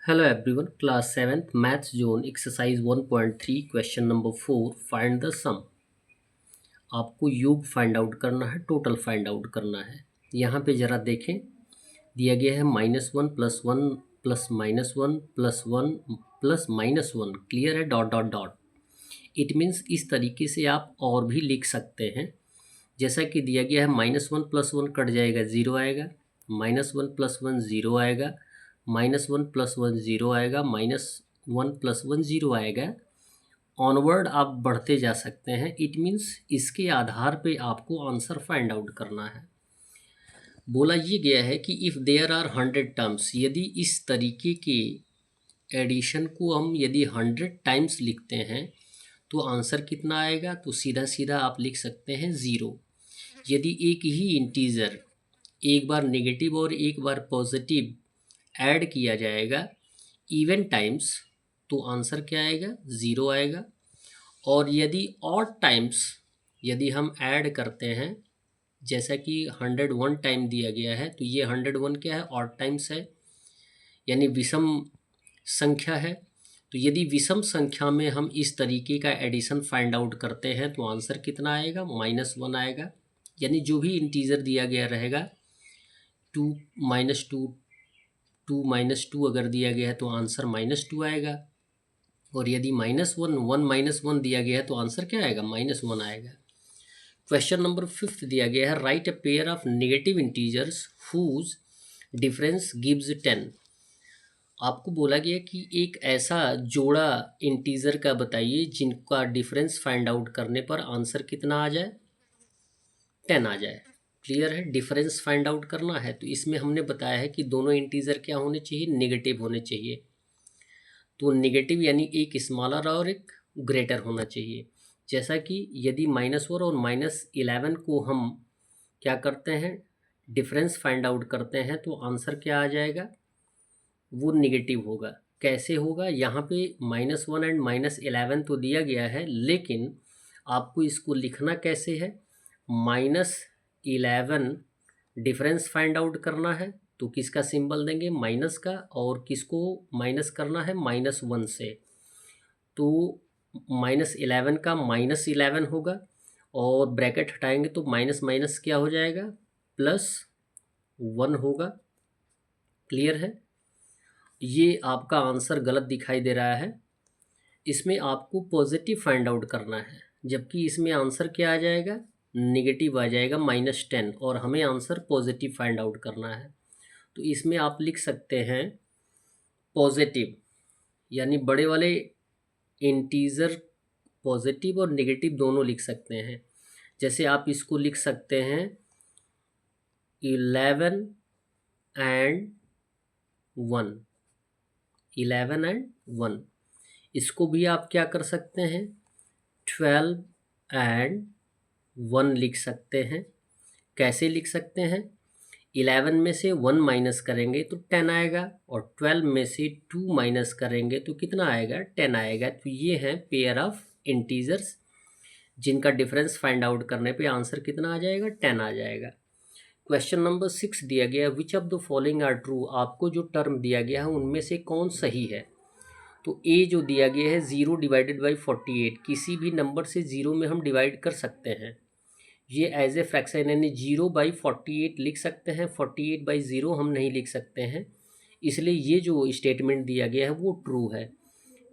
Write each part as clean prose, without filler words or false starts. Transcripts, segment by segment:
Hello everyone, class 7th maths zone exercise 1.3 question number 4 find the sum। आपको योग find out करना है, total find out करना है। यहाँ पे जरा देखें, दिया गया है -1 +1 प्लस -1 प्लस 1 प्लस -1, क्लियर है, dot dot dot. It means इस तरीके से आप और भी लिख सकते हैं। जैसा कि दिया गया है -1 + 1 कट जाएगा, 0 आएगा, -1 + 1 0 आएगा, -1 + 1 0 आएगा, -1 + 1 0 आएगा। ऑनवर्ड आप बढ़ते जा सकते हैं। इट मीन्स इसके आधार पे आपको आंसर फाइंड आउट करना है। बोला ये गया है कि इफ़ देयर आर 100 टर्म्स, यदि इस तरीके के एडिशन को हम यदि 100 टाइम्स लिखते हैं तो आंसर कितना आएगा, तो सीधा सीधा आप लिख सकते हैं 0। यदि एक ही इंटीजर एक बार नेगेटिव और एक बार पॉजिटिव ऐड किया जाएगा इवन टाइम्स तो आंसर क्या आएगा, 0 आएगा। और यदि ऑड टाइम्स यदि हम ऐड करते हैं, जैसा कि 101 टाइम दिया गया है, तो ये 101 क्या है, ऑड टाइम्स है, यानी विषम संख्या है। तो यदि विषम संख्या में हम इस तरीके का एडिशन फाइंड आउट करते हैं तो आंसर कितना आएगा, -1 आएगा। यानी जो भी इंटीजर दिया गया रहेगा, 2 -2 2 -2 अगर दिया गया है तो आंसर -2 आएगा। और यदि -1 1 -1 दिया गया है तो आंसर क्या आएगा, -1 आएगा। क्वेश्चन नंबर 5 दिया गया है, write a pair of negative integers whose difference gives 10। आपको बोला गया कि एक ऐसा जोड़ा इंटीजर का बताइए जिनका डिफरेंस फाइंड आउट करने पर आंसर कितना आ जाए, 10 आ जाए। क्लियर है, डिफरेंस फाइंड आउट करना है। तो इसमें हमने बताया है कि दोनों इंटीजर क्या होने चाहिए, नेगेटिव होने चाहिए। तो नेगेटिव यानी एक स्मॉलर और एक ग्रेटर होना चाहिए। जैसा कि यदि -4 और -11 को हम क्या करते हैं, डिफरेंस फाइंड आउट करते हैं तो आंसर क्या आ जाएगा, वो नेगेटिव होगा। कैसे होगा, यहाँ पे -1 एंड -11 तो दिया गया है, लेकिन आपको इसको लिखना कैसे है, -11 डिफरेंस फाइंड आउट करना है तो किसका सिंबल देंगे, माइनस का, और किसको माइनस करना है, -1 से। तो -11 का -11 होगा, और ब्रैकेट हटाएंगे तो माइनस माइनस क्या हो जाएगा, +1 होगा। क्लियर है, ये आपका आंसर गलत दिखाई दे रहा है। इसमें आपको पॉजिटिव फाइंड आउट करना है, जबकि इसमें आंसर क्या आ जाएगा, नेगेटिव आ जाएगा, -10, और हमें आंसर पॉजिटिव फाइंड आउट करना है। तो इसमें आप लिख सकते हैं पॉजिटिव, यानी बड़े वाले इंटीजर पॉजिटिव और नेगेटिव दोनों लिख सकते हैं। जैसे आप इसको लिख सकते हैं 11 एंड 1, 11 एंड 1। इसको भी आप क्या कर सकते हैं, 12 एंड 1 लिख सकते हैं। कैसे लिख सकते हैं, 11 में से 1 माइनस करेंगे तो 10 आएगा, और 12 में से 2 माइनस करेंगे तो कितना आएगा, 10 आएगा। तो ये हैं पेयर ऑफ इंटीजर्स जिनका डिफरेंस फाइंड आउट करने पे आंसर कितना आ जाएगा, 10 आ जाएगा। क्वेश्चन नंबर 6 दिया गया, which of the following are true. आपको जो टर्म दिया गया है उनमें से कौन सही है। तो ए जो दिया गया है 0 डिवाइडेड बाई 48, किसी भी नंबर से 0 में हम डिवाइड कर सकते हैं। ये एज ए फ्रैक्शन यानी 0/48 लिख सकते हैं, 48/0 हम नहीं लिख सकते हैं। इसलिए ये जो स्टेटमेंट दिया गया है वो ट्रू है।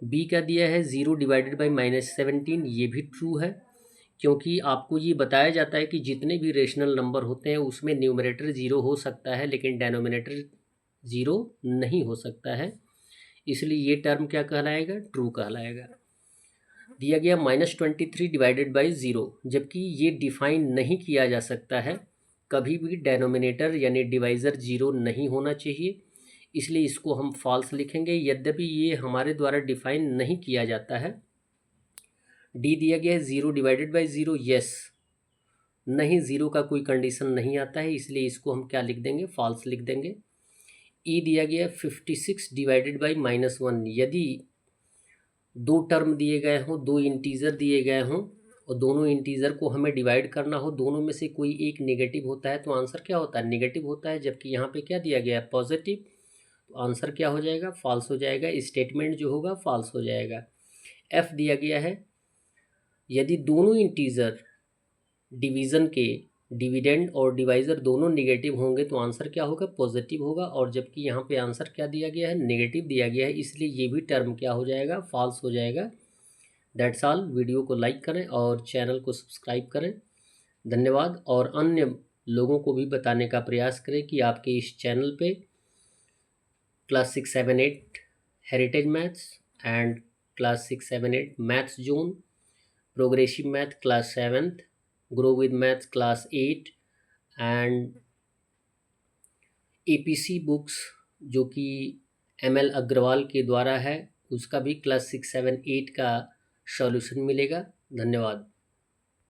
बी का दिया है 0 डिवाइडेड बाई -17, ये भी ट्रू है, क्योंकि आपको ये बताया जाता है कि जितने भी रेशनल नंबर होते हैं उसमें न्यूमरेटर 0 हो सकता है लेकिन डेनोमिनेटर 0 नहीं हो सकता है। इसलिए ये टर्म क्या कहलाएगा, ट्रू कहलाएगा। दिया गया -23 डिवाइडेड बाई 0, जबकि ये डिफाइन नहीं किया जा सकता है। कभी भी डेनोमिनेटर यानी डिवाइज़र 0 नहीं होना चाहिए, इसलिए इसको हम फॉल्स लिखेंगे, यद्यपि ये हमारे द्वारा डिफाइन नहीं किया जाता है। डी दिया गया है 0 डिवाइडेड बाई 0, यस, नहीं, 0 का कोई कंडीशन नहीं आता है, इसलिए इसको हम क्या लिख देंगे, फॉल्स लिख देंगे। ई दिया गया है 56 डिवाइडेड बाई -1, यदि दो टर्म दिए गए हों, दो इंटीजर दिए गए हों और दोनों इंटीजर को हमें डिवाइड करना हो, दोनों में से कोई एक नेगेटिव होता है तो आंसर क्या होता है, नेगेटिव होता है। जबकि यहाँ पे क्या दिया गया है, पॉजिटिव, तो आंसर क्या हो जाएगा, फॉल्स हो जाएगा, स्टेटमेंट जो होगा फॉल्स हो जाएगा। एफ दिया गया है, यदि दोनों इंटीजर डिवीज़न के डिविडेंड और डिवाइज़र दोनों नेगेटिव होंगे तो आंसर क्या होगा, पॉजिटिव होगा। और जबकि यहाँ पे आंसर क्या दिया गया है, नेगेटिव दिया गया है, इसलिए ये भी टर्म क्या हो जाएगा, फॉल्स हो जाएगा। That's all. वीडियो को लाइक करें और चैनल को सब्सक्राइब करें। धन्यवाद। और अन्य लोगों को भी बताने का प्रयास करें कि आपके इस चैनल पे class 6, 7, 8 heritage maths and class 6, 7, 8 maths zone, progressive math class 7th, grow with maths class 8 and APC books जो कि एमएल अग्रवाल के द्वारा है, उसका भी क्लास 6, 7, 8 का सॉल्यूशन मिलेगा। धन्यवाद।